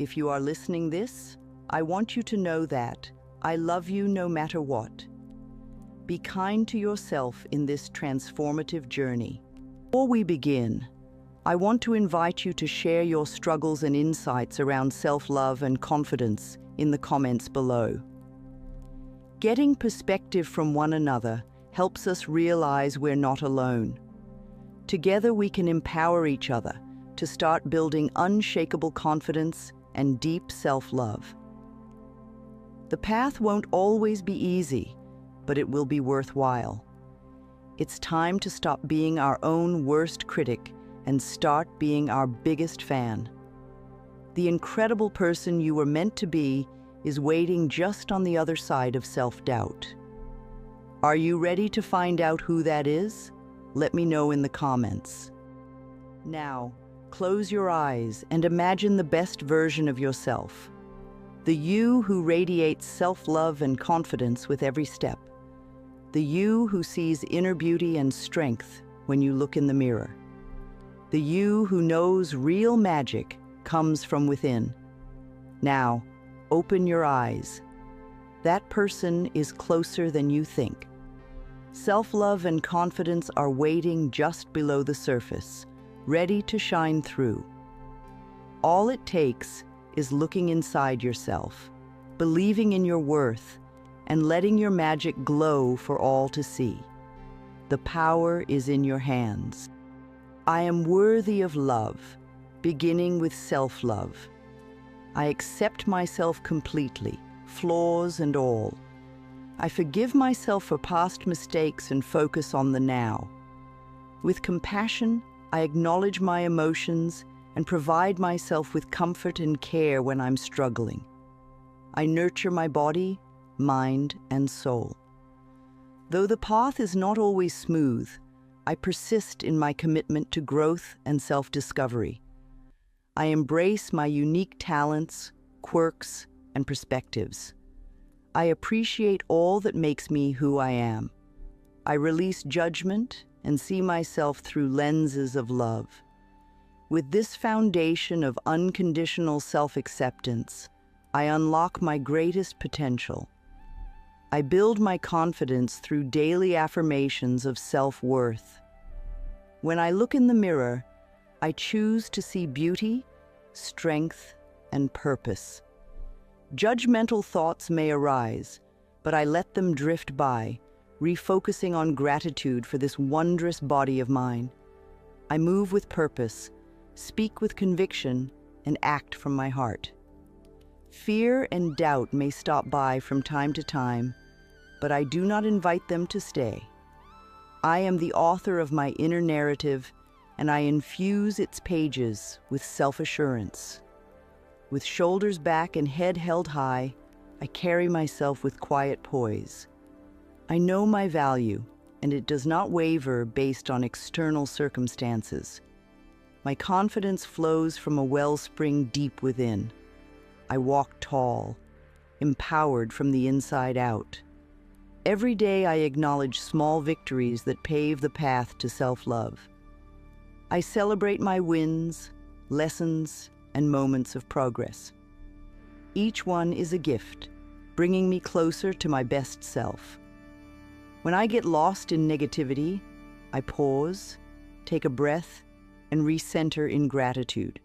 If you are listening this, I want you to know that I love you no matter what. Be kind to yourself in this transformative journey. Before we begin, I want to invite you to share your struggles and insights around self-love and confidence in the comments below. Getting perspective from one another helps us realize we're not alone. Together we can empower each other to start building unshakable confidence and deep self-love. The path won't always be easy, but it will be worthwhile. It's time to stop being our own worst critic and start being our biggest fan. The incredible person you were meant to be is waiting just on the other side of self-doubt. Are you ready to find out who that is? Let me know in the comments. Now, close your eyes and imagine the best version of yourself. The you who radiates self-love and confidence with every step. The you who sees inner beauty and strength when you look in the mirror. The you who knows real magic comes from within. Now, open your eyes. That person is closer than you think. Self-love and confidence are waiting just below the surface, ready to shine through. All it takes is looking inside yourself, believing in your worth, and letting your magic glow for all to see. The power is in your hands. I am worthy of love, beginning with self-love. I accept myself completely, flaws and all. I forgive myself for past mistakes and focus on the now. With compassion, I acknowledge my emotions and provide myself with comfort and care when I'm struggling. I nurture my body, mind, and soul. Though the path is not always smooth, I persist in my commitment to growth and self-discovery. I embrace my unique talents, quirks, and perspectives. I appreciate all that makes me who I am. I release judgment and see myself through lenses of love. With this foundation of unconditional self-acceptance, I unlock my greatest potential. I build my confidence through daily affirmations of self-worth. When I look in the mirror, I choose to see beauty, strength, and purpose. Judgmental thoughts may arise, but I let them drift by, refocusing on gratitude for this wondrous body of mine. I move with purpose, speak with conviction, and act from my heart. Fear and doubt may stop by from time to time, but I do not invite them to stay. I am the author of my inner narrative, and I infuse its pages with self-assurance. With shoulders back and head held high, I carry myself with quiet poise. I know my value, and it does not waver based on external circumstances. My confidence flows from a wellspring deep within. I walk tall, empowered from the inside out. Every day I acknowledge small victories that pave the path to self-love. I celebrate my wins, lessons, and moments of progress. Each one is a gift, bringing me closer to my best self. When I get lost in negativity, I pause, take a breath, and recenter in gratitude.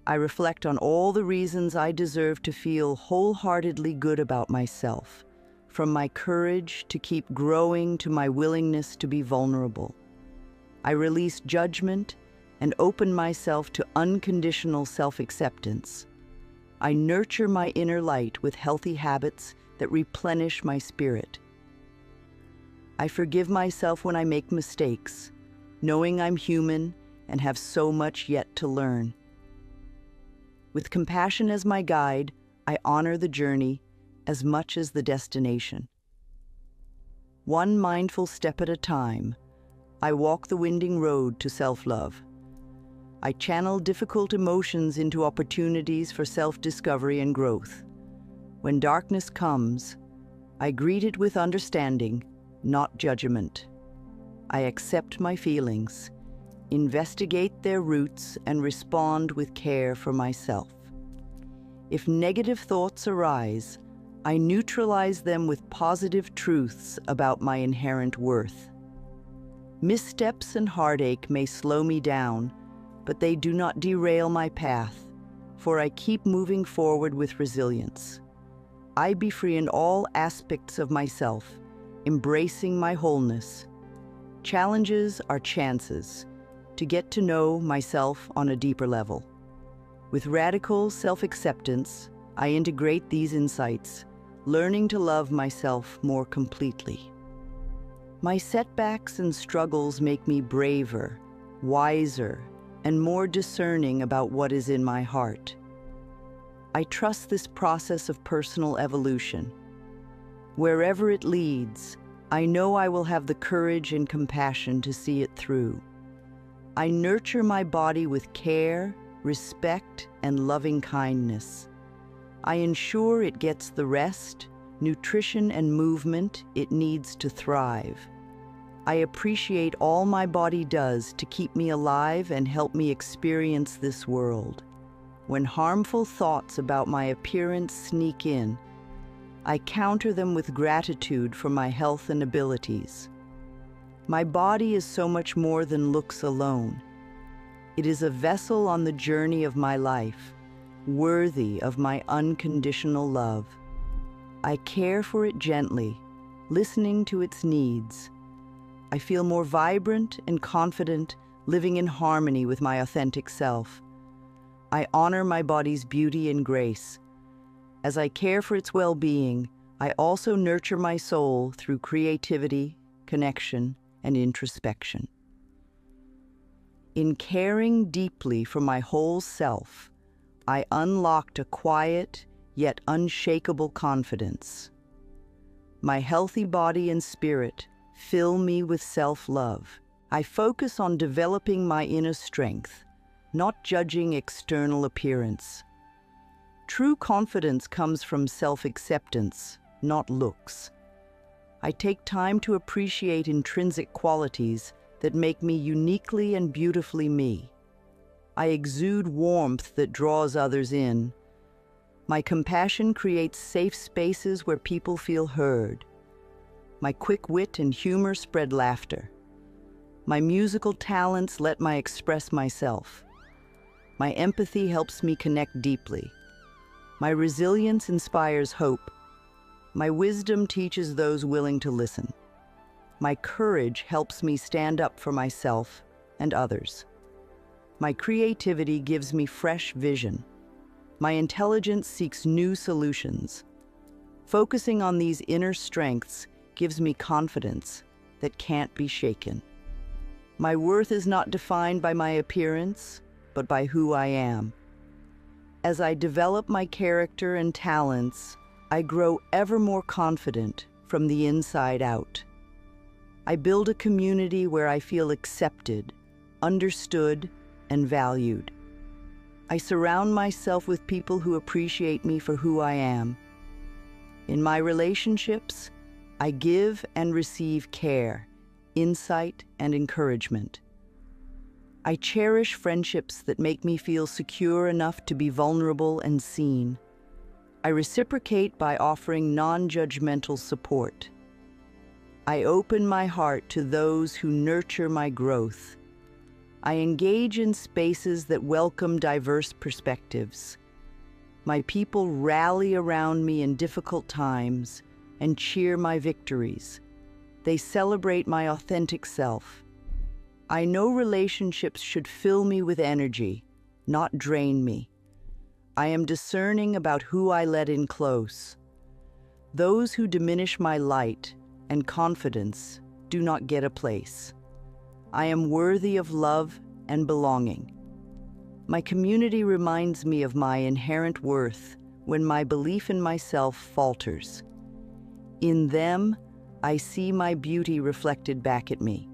I reflect on all the reasons I deserve to feel wholeheartedly good about myself, from my courage to keep growing to my willingness to be vulnerable. I release judgment and open myself to unconditional self-acceptance. I nurture my inner light with healthy habits that replenish my spirit. I forgive myself when I make mistakes, knowing I'm human and have so much yet to learn. With compassion as my guide, I honor the journey as much as the destination. One mindful step at a time, I walk the winding road to self-love. I channel difficult emotions into opportunities for self-discovery and growth. When darkness comes, I greet it with understanding, not judgment. I accept my feelings, investigate their roots, and respond with care for myself. If negative thoughts arise, I neutralize them with positive truths about my inherent worth. Missteps and heartache may slow me down, but they do not derail my path, for I keep moving forward with resilience. I be free in all aspects of myself, embracing my wholeness. Challenges are chances to get to know myself on a deeper level. With radical self-acceptance, I integrate these insights, learning to love myself more completely. My setbacks and struggles make me braver, wiser, and more discerning about what is in my heart. I trust this process of personal evolution. Wherever it leads, I know I will have the courage and compassion to see it through. I nurture my body with care, respect, and loving kindness. I ensure it gets the rest, nutrition, and movement it needs to thrive. I appreciate all my body does to keep me alive and help me experience this world. When harmful thoughts about my appearance sneak in, I counter them with gratitude for my health and abilities. My body is so much more than looks alone. It is a vessel on the journey of my life, worthy of my unconditional love. I care for it gently, listening to its needs. I feel more vibrant and confident, living in harmony with my authentic self. I honor my body's beauty and grace. As I care for its well-being, I also nurture my soul through creativity, connection, and introspection. In caring deeply for my whole self, I unlocked a quiet yet unshakable confidence. My healthy body and spirit fill me with self-love. I focus on developing my inner strength, not judging external appearance. True confidence comes from self-acceptance, not looks. I take time to appreciate intrinsic qualities that make me uniquely and beautifully me. I exude warmth that draws others in. My compassion creates safe spaces where people feel heard. My quick wit and humor spread laughter. My musical talents let me express myself. My empathy helps me connect deeply. My resilience inspires hope. My wisdom teaches those willing to listen. My courage helps me stand up for myself and others. My creativity gives me fresh vision. My intelligence seeks new solutions. Focusing on these inner strengths gives me confidence that can't be shaken. My worth is not defined by my appearance, but by who I am. As I develop my character and talents, I grow ever more confident from the inside out. I build a community where I feel accepted, understood, and valued. I surround myself with people who appreciate me for who I am. In my relationships, I give and receive care, insight, and encouragement. I cherish friendships that make me feel secure enough to be vulnerable and seen. I reciprocate by offering non-judgmental support. I open my heart to those who nurture my growth. I engage in spaces that welcome diverse perspectives. My people rally around me in difficult times and cheer my victories. They celebrate my authentic self. I know relationships should fill me with energy, not drain me. I am discerning about who I let in close. Those who diminish my light and confidence do not get a place. I am worthy of love and belonging. My community reminds me of my inherent worth when my belief in myself falters. In them, I see my beauty reflected back at me.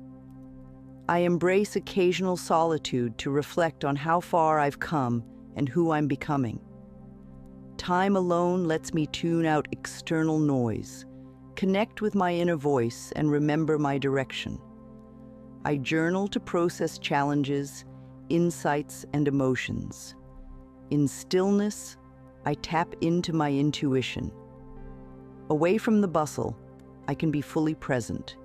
I embrace occasional solitude to reflect on how far I've come and who I'm becoming. Time alone lets me tune out external noise, connect with my inner voice, and remember my direction. I journal to process challenges, insights, and emotions. In stillness, I tap into my intuition. Away from the bustle, I can be fully present.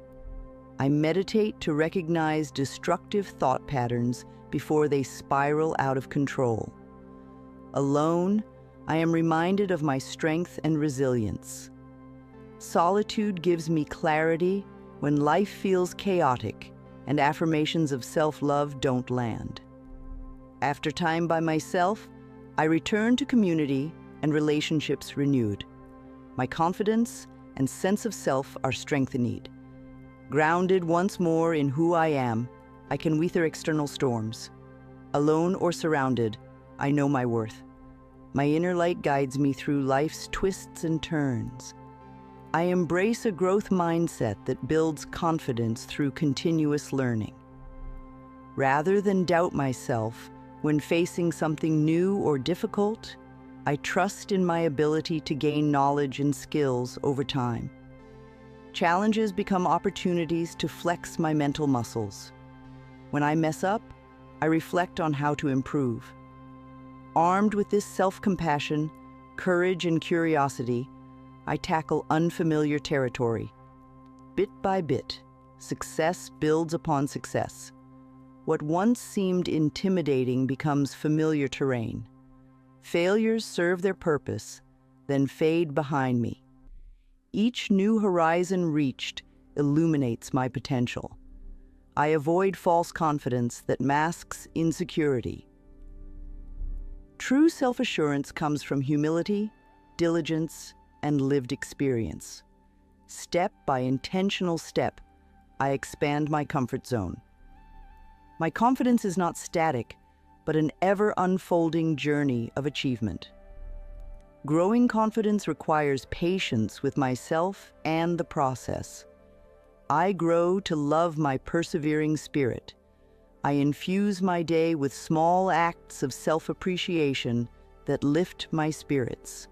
I meditate to recognize destructive thought patterns before they spiral out of control. Alone, I am reminded of my strength and resilience. Solitude gives me clarity when life feels chaotic and affirmations of self-love don't land. After time by myself, I return to community and relationships renewed. My confidence and sense of self are strengthened. Grounded once more in who I am, I can weather external storms. Alone or surrounded, I know my worth. My inner light guides me through life's twists and turns. I embrace a growth mindset that builds confidence through continuous learning. Rather than doubt myself when facing something new or difficult, I trust in my ability to gain knowledge and skills over time. Challenges become opportunities to flex my mental muscles. When I mess up, I reflect on how to improve. Armed with this self-compassion, courage, and curiosity, I tackle unfamiliar territory. Bit by bit, success builds upon success. What once seemed intimidating becomes familiar terrain. Failures serve their purpose, then fade behind me. Each new horizon reached illuminates my potential. I avoid false confidence that masks insecurity. True self-assurance comes from humility, diligence, and lived experience. Step by intentional step, I expand my comfort zone. My confidence is not static, but an ever-unfolding journey of achievement. Growing confidence requires patience with myself and the process. I grow to love my persevering spirit. I infuse my day with small acts of self-appreciation that lift my spirits.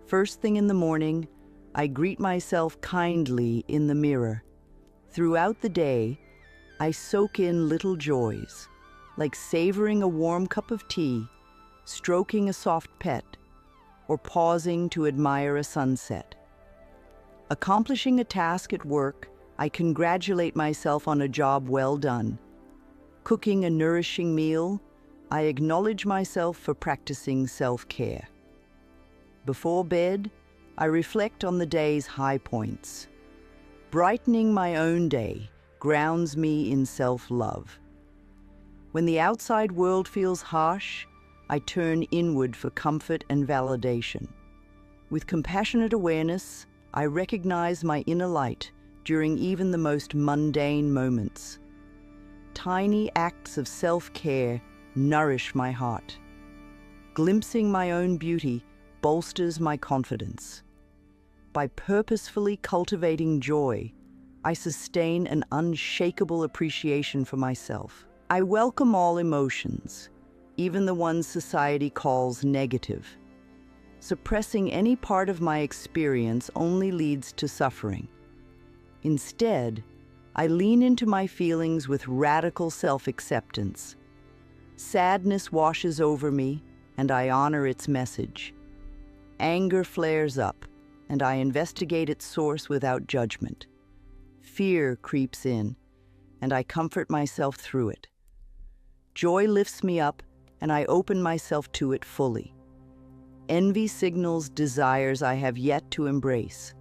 First thing in the morning, I greet myself kindly in the mirror. Throughout the day, I soak in little joys, like savoring a warm cup of tea, stroking a soft pet, or pausing to admire a sunset. Accomplishing a task at work, I congratulate myself on a job well done. Cooking a nourishing meal, I acknowledge myself for practicing self-care. Before bed, I reflect on the day's high points. Brightening my own day grounds me in self-love. When the outside world feels harsh, I turn inward for comfort and validation. With compassionate awareness, I recognize my inner light during even the most mundane moments. Tiny acts of self-care nourish my heart. Glimpsing my own beauty bolsters my confidence. By purposefully cultivating joy, I sustain an unshakable appreciation for myself. I welcome all emotions, even the ones society calls negative. Suppressing any part of my experience only leads to suffering. Instead, I lean into my feelings with radical self-acceptance. Sadness washes over me, and I honor its message. Anger flares up, and I investigate its source without judgment. Fear creeps in, and I comfort myself through it. Joy lifts me up, and I open myself to it fully. Envy signals desires I have yet to embrace.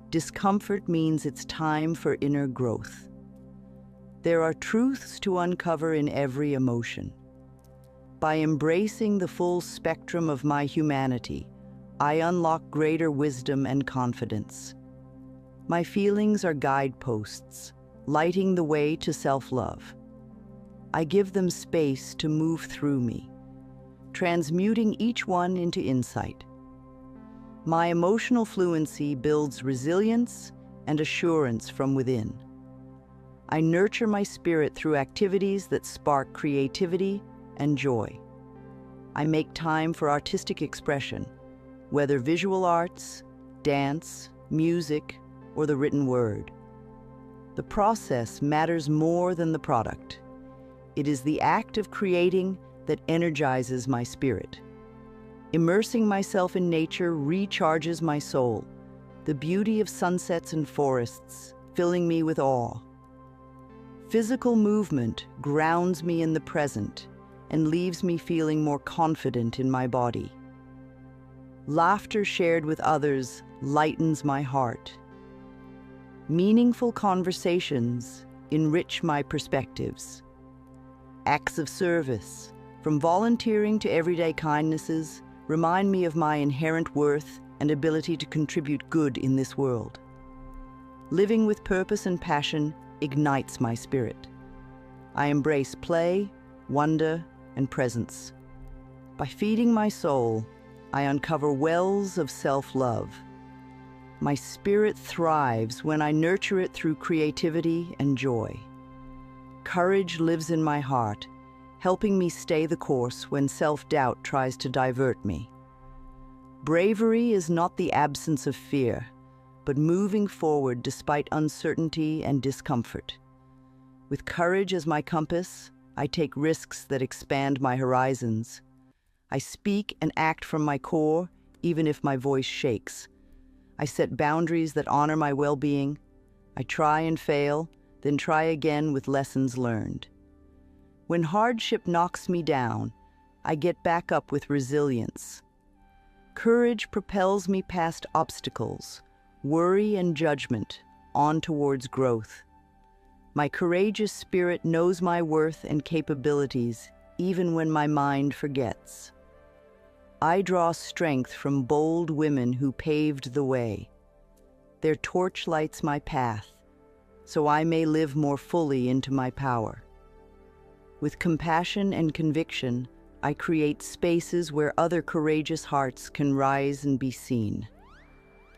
Discomfort means it's time for inner growth. There are truths to uncover in every emotion. By embracing the full spectrum of my humanity, I unlock greater wisdom and confidence. My feelings are guideposts, lighting the way to self-love. I give them space to move through me, transmuting each one into insight. My emotional fluency builds resilience and assurance from within. I nurture my spirit through activities that spark creativity and joy. I make time for artistic expression, whether visual arts, dance, music, or the written word. The process matters more than the product. It is the act of creating that energizes my spirit. Immersing myself in nature recharges my soul, the beauty of sunsets and forests filling me with awe. Physical movement grounds me in the present and leaves me feeling more confident in my body. Laughter shared with others lightens my heart. Meaningful conversations enrich my perspectives. Acts of service, from volunteering to everyday kindnesses, remind me of my inherent worth and ability to contribute good in this world. Living with purpose and passion ignites my spirit. I embrace play, wonder, and presence. By feeding my soul, I uncover wells of self-love. My spirit thrives when I nurture it through creativity and joy. Courage lives in my heart, helping me stay the course when self-doubt tries to divert me. Bravery is not the absence of fear, but moving forward despite uncertainty and discomfort. With courage as my compass, I take risks that expand my horizons. I speak and act from my core, even if my voice shakes. I set boundaries that honor my well-being. I try and fail, then try again with lessons learned. When hardship knocks me down, I get back up with resilience. Courage propels me past obstacles, worry and judgment, on towards growth. My courageous spirit knows my worth and capabilities, even when my mind forgets. I draw strength from bold women who paved the way. Their torch lights my path, so I may live more fully into my power. With compassion and conviction, I create spaces where other courageous hearts can rise and be seen.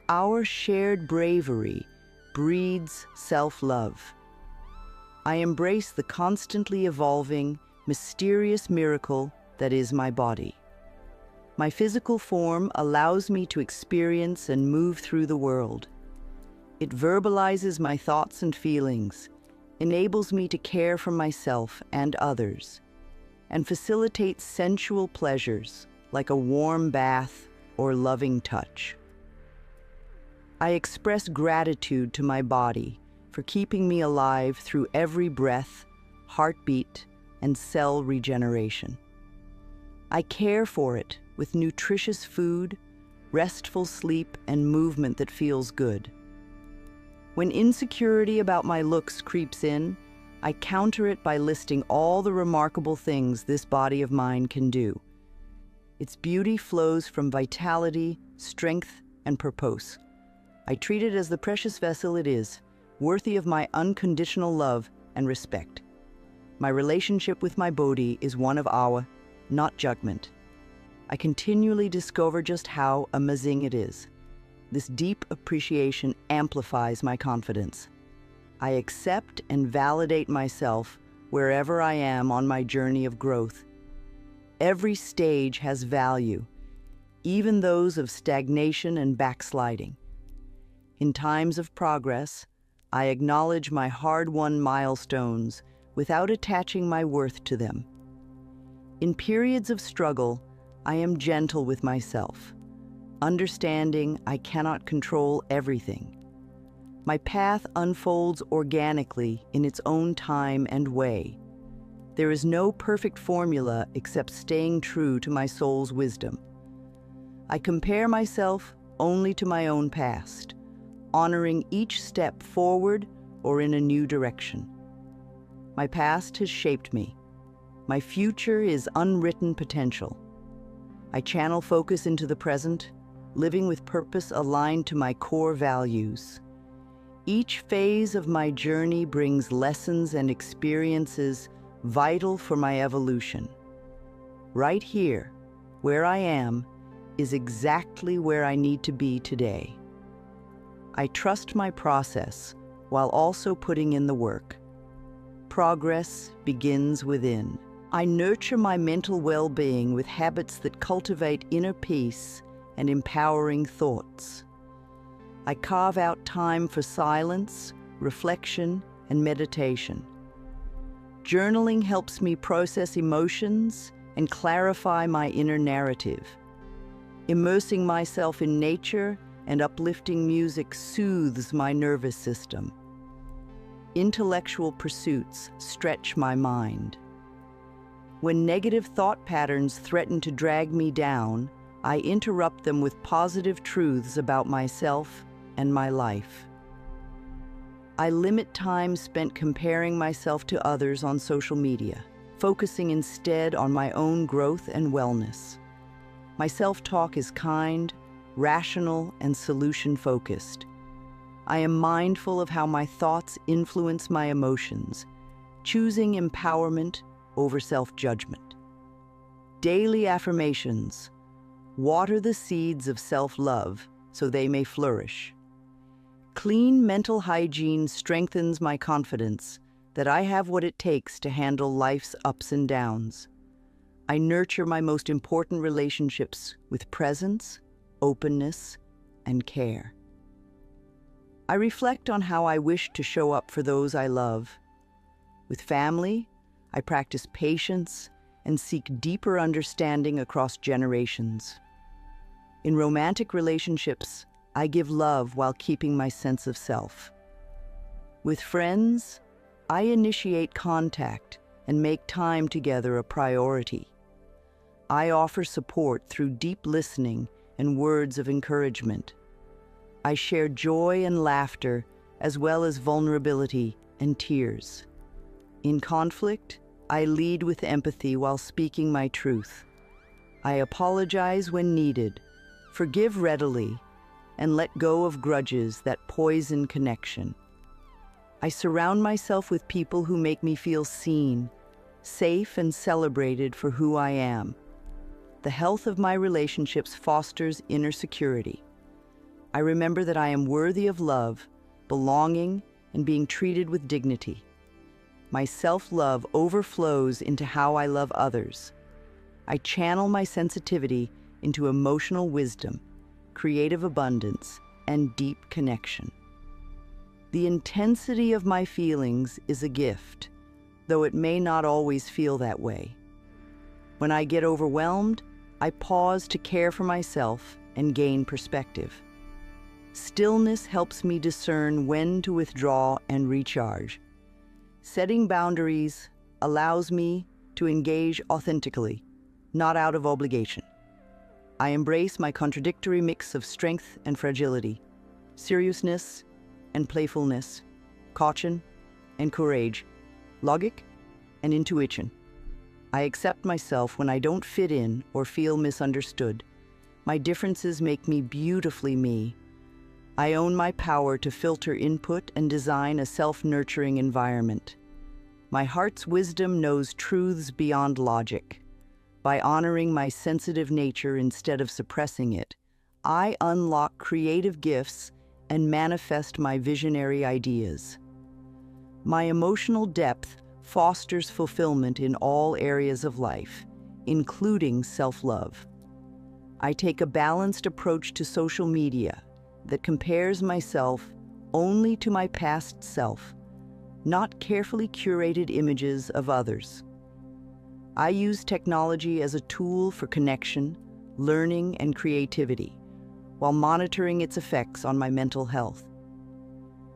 Our shared bravery breeds self-love. I embrace the constantly evolving, mysterious miracle that is my body. My physical form allows me to experience and move through the world. It verbalizes my thoughts and feelings, enables me to care for myself and others, and facilitates sensual pleasures like a warm bath or loving touch. I express gratitude to my body for keeping me alive through every breath, heartbeat, and cell regeneration. I care for it with nutritious food, restful sleep, and movement that feels good. When insecurity about my looks creeps in, I counter it by listing all the remarkable things this body of mine can do. Its beauty flows from vitality, strength, and purpose. I treat it as the precious vessel it is, worthy of my unconditional love and respect. My relationship with my body is one of awe, not judgment. I continually discover just how amazing it is. This deep appreciation amplifies my confidence. I accept and validate myself wherever I am on my journey of growth. Every stage has value, even those of stagnation and backsliding. In times of progress, I acknowledge my hard-won milestones without attaching my worth to them. In periods of struggle, I am gentle with myself, understanding I cannot control everything. My path unfolds organically in its own time and way. There is no perfect formula except staying true to my soul's wisdom. I compare myself only to my own past, honoring each step forward or in a new direction. My past has shaped me. My future is unwritten potential. I channel focus into the present, living with purpose aligned to my core values. Each phase of my journey brings lessons and experiences vital for my evolution. Right here, where I am, is exactly where I need to be today. I trust my process while also putting in the work. Progress begins within. I nurture my mental well-being with habits that cultivate inner peace and empowering thoughts. I carve out time for silence, reflection, and meditation. Journaling helps me process emotions and clarify my inner narrative. Immersing myself in nature and uplifting music soothes my nervous system. Intellectual pursuits stretch my mind. When negative thought patterns threaten to drag me down, I interrupt them with positive truths about myself and my life. I limit time spent comparing myself to others on social media, focusing instead on my own growth and wellness. My self-talk is kind, rational, and solution-focused. I am mindful of how my thoughts influence my emotions, choosing empowerment over self-judgment. Daily affirmations: water the seeds of self-love so they may flourish. Clean mental hygiene strengthens my confidence that I have what it takes to handle life's ups and downs. I nurture my most important relationships with presence, openness, and care. I reflect on how I wish to show up for those I love. With family, I practice patience and seek deeper understanding across generations. In romantic relationships, I give love while keeping my sense of self. With friends, I initiate contact and make time together a priority. I offer support through deep listening and words of encouragement. I share joy and laughter, as well as vulnerability and tears. In conflict, I lead with empathy while speaking my truth. I apologize when needed, forgive readily, and let go of grudges that poison connection. I surround myself with people who make me feel seen, safe, and celebrated for who I am. The health of my relationships fosters inner security. I remember that I am worthy of love, belonging, and being treated with dignity. My self-love overflows into how I love others. I channel my sensitivity into emotional wisdom, creative abundance, and deep connection. The intensity of my feelings is a gift, though it may not always feel that way. When I get overwhelmed, I pause to care for myself and gain perspective. Stillness helps me discern when to withdraw and recharge. Setting boundaries allows me to engage authentically, not out of obligation. I embrace my contradictory mix of strength and fragility, seriousness and playfulness, caution and courage, logic and intuition. I accept myself when I don't fit in or feel misunderstood. My differences make me beautifully me. I own my power to filter input and design a self-nurturing environment. My heart's wisdom knows truths beyond logic. By honoring my sensitive nature instead of suppressing it, I unlock creative gifts and manifest my visionary ideas. My emotional depth fosters fulfillment in all areas of life, including self-love. I take a balanced approach to social media that compares myself only to my past self, not carefully curated images of others. I use technology as a tool for connection, learning, and creativity, while monitoring its effects on my mental health.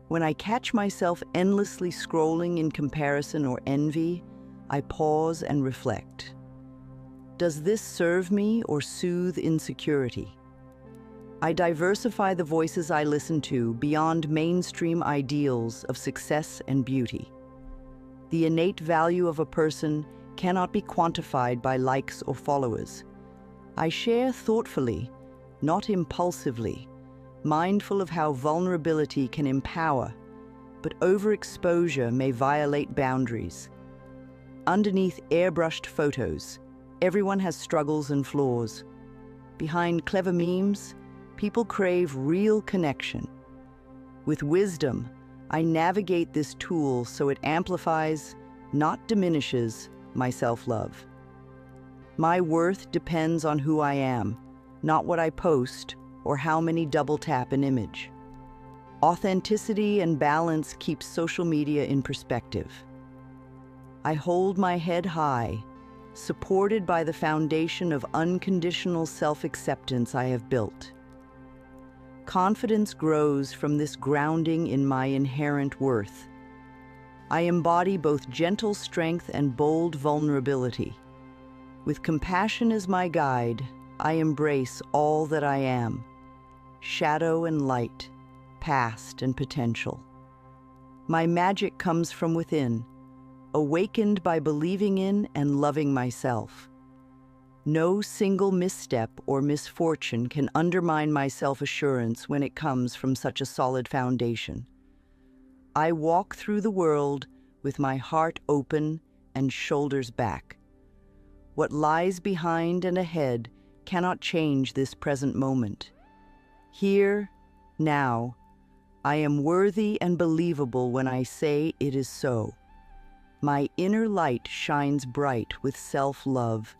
When I catch myself endlessly scrolling in comparison or envy, I pause and reflect. Does this serve me or soothe insecurity? I diversify the voices I listen to beyond mainstream ideals of success and beauty. The innate value of a person cannot be quantified by likes or followers. I share thoughtfully, not impulsively, mindful of how vulnerability can empower, but overexposure may violate boundaries. Underneath airbrushed photos, everyone has struggles and flaws. Behind clever memes, people crave real connection. With wisdom, I navigate this tool so it amplifies, not diminishes, my self-love. My worth depends on who I am, not what I post or how many double-tap an image. Authenticity and balance keeps social media in perspective. I hold my head high, supported by the foundation of unconditional self-acceptance I have built. Confidence grows from this grounding in my inherent worth. I embody both gentle strength and bold vulnerability. With compassion as my guide, I embrace all that I am, shadow and light, past and potential. My magic comes from within, awakened by believing in and loving myself. No single misstep or misfortune can undermine my self-assurance when it comes from such a solid foundation. I walk through the world with my heart open and shoulders back. What lies behind and ahead cannot change this present moment. Here, now, I am worthy and believable when I say it is so. My inner light shines bright with self-love,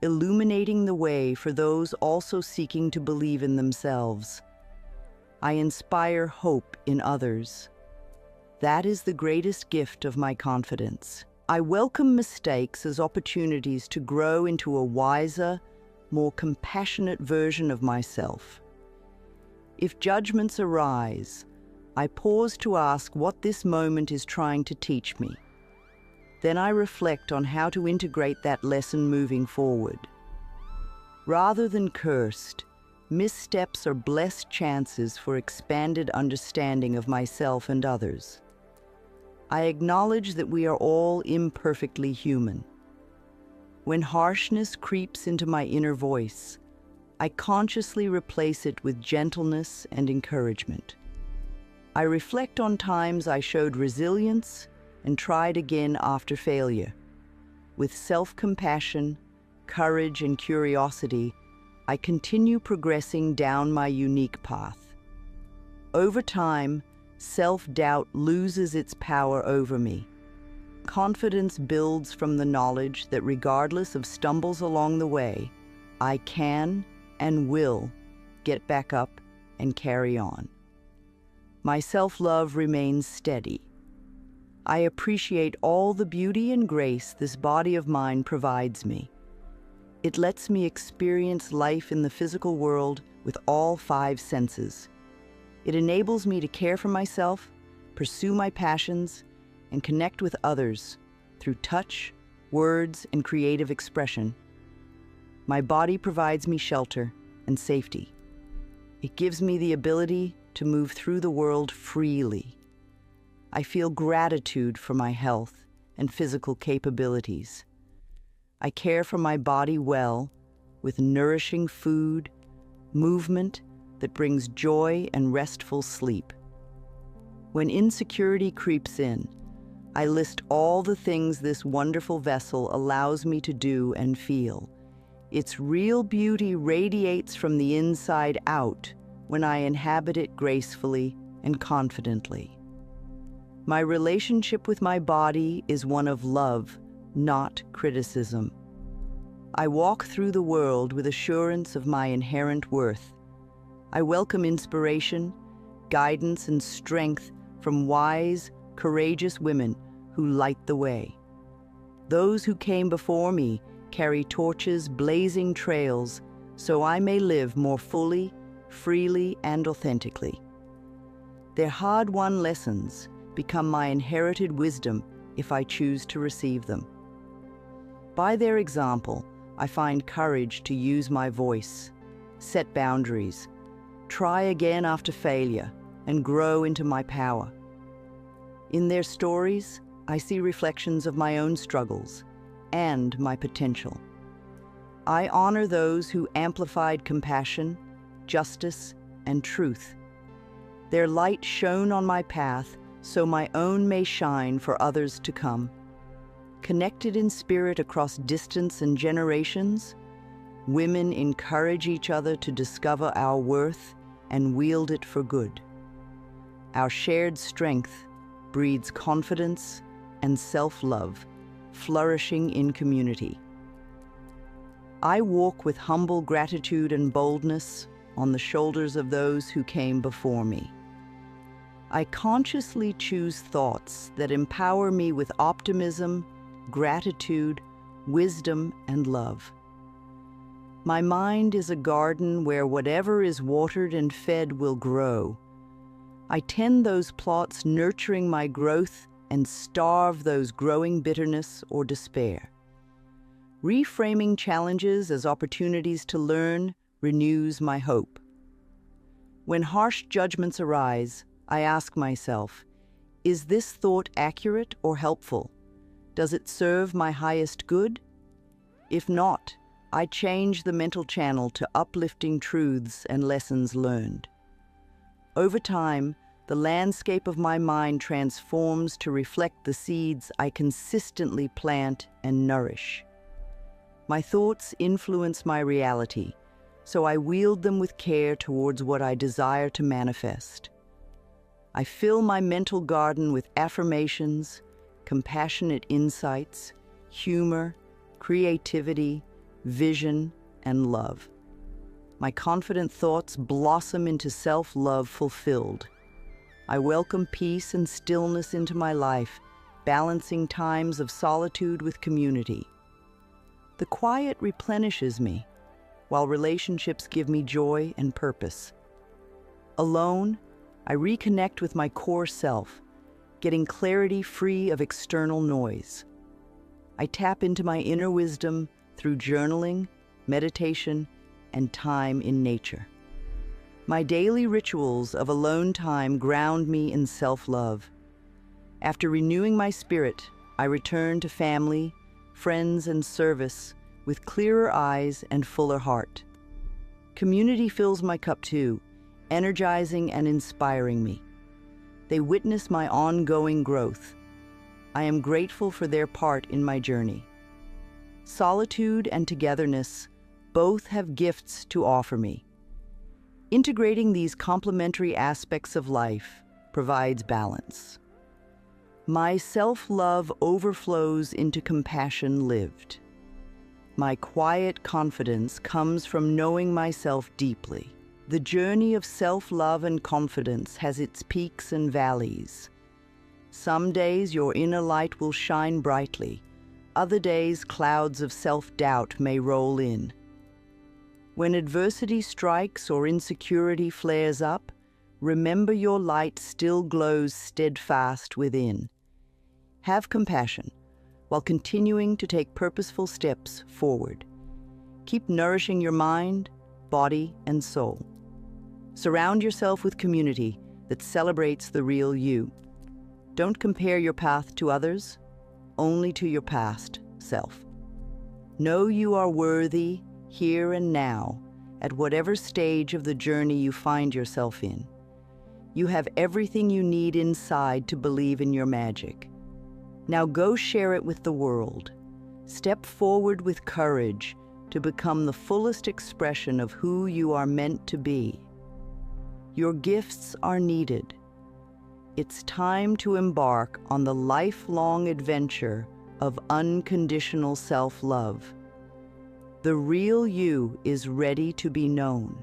illuminating the way for those also seeking to believe in themselves. I inspire hope in others. That is the greatest gift of my confidence. I welcome mistakes as opportunities to grow into a wiser, more compassionate version of myself. If judgments arise, I pause to ask what this moment is trying to teach me. Then I reflect on how to integrate that lesson moving forward. Rather than cursed, missteps are blessed chances for expanded understanding of myself and others. I acknowledge that we are all imperfectly human. When harshness creeps into my inner voice, I consciously replace it with gentleness and encouragement. I reflect on times I showed resilience and tried again after failure. With self-compassion, courage, and curiosity, I continue progressing down my unique path. Over time, self-doubt loses its power over me. Confidence builds from the knowledge that regardless of stumbles along the way, I can and will get back up and carry on. My self-love remains steady. I appreciate all the beauty and grace this body of mine provides me. It lets me experience life in the physical world with all 5 senses. It enables me to care for myself, pursue my passions, and connect with others through touch, words, and creative expression. My body provides me shelter and safety. It gives me the ability to move through the world freely. I feel gratitude for my health and physical capabilities. I care for my body well, with nourishing food, movement that brings joy and restful sleep. When insecurity creeps in, I list all the things this wonderful vessel allows me to do and feel. Its real beauty radiates from the inside out when I inhabit it gracefully and confidently. My relationship with my body is one of love, not criticism. I walk through the world with assurance of my inherent worth. I welcome inspiration, guidance, and strength from wise, courageous women who light the way. Those who came before me carry torches blazing trails so I may live more fully, freely, and authentically. Their hard-won lessons become my inherited wisdom if I choose to receive them. By their example, I find courage to use my voice, set boundaries, try again after failure, and grow into my power. In their stories, I see reflections of my own struggles and my potential. I honor those who amplified compassion, justice, and truth. Their light shone on my path so my own may shine for others to come. Connected in spirit across distance and generations, women encourage each other to discover our worth and wield it for good. Our shared strength breeds confidence and self-love, flourishing in community. I walk with humble gratitude and boldness on the shoulders of those who came before me. I consciously choose thoughts that empower me with optimism, gratitude, wisdom, and love. My mind is a garden where whatever is watered and fed will grow. I tend those plots, nurturing my growth, and starve those growing bitterness or despair. Reframing challenges as opportunities to learn renews my hope. When harsh judgments arise, I ask myself, is this thought accurate or helpful? Does it serve my highest good? If not, I change the mental channel to uplifting truths and lessons learned. Over time, the landscape of my mind transforms to reflect the seeds I consistently plant and nourish. My thoughts influence my reality, so I wield them with care towards what I desire to manifest. I fill my mental garden with affirmations, compassionate insights, humor, creativity, vision, and love. My confident thoughts blossom into self-love fulfilled. I welcome peace and stillness into my life, balancing times of solitude with community. The quiet replenishes me, while relationships give me joy and purpose. Alone, I reconnect with my core self, getting clarity free of external noise. I tap into my inner wisdom through journaling, meditation, and time in nature. My daily rituals of alone time ground me in self-love. After renewing my spirit, I return to family, friends, and service with clearer eyes and fuller heart. Community fills my cup too, energizing and inspiring me. They witness my ongoing growth. I am grateful for their part in my journey. Solitude and togetherness both have gifts to offer me. Integrating these complementary aspects of life provides balance. My self-love overflows into compassion lived. My quiet confidence comes from knowing myself deeply. The journey of self-love and confidence has its peaks and valleys. Some days your inner light will shine brightly. Other days clouds of self-doubt may roll in. When adversity strikes or insecurity flares up, remember your light still glows steadfast within. Have compassion while continuing to take purposeful steps forward. Keep nourishing your mind, body, and soul. Surround yourself with community that celebrates the real you. Don't compare your path to others, only to your past self. Know you are worthy here and now, at whatever stage of the journey you find yourself in. You have everything you need inside to believe in your magic. Now go share it with the world. Step forward with courage to become the fullest expression of who you are meant to be. Your gifts are needed. It's time to embark on the lifelong adventure of unconditional self-love. The real you is ready to be known.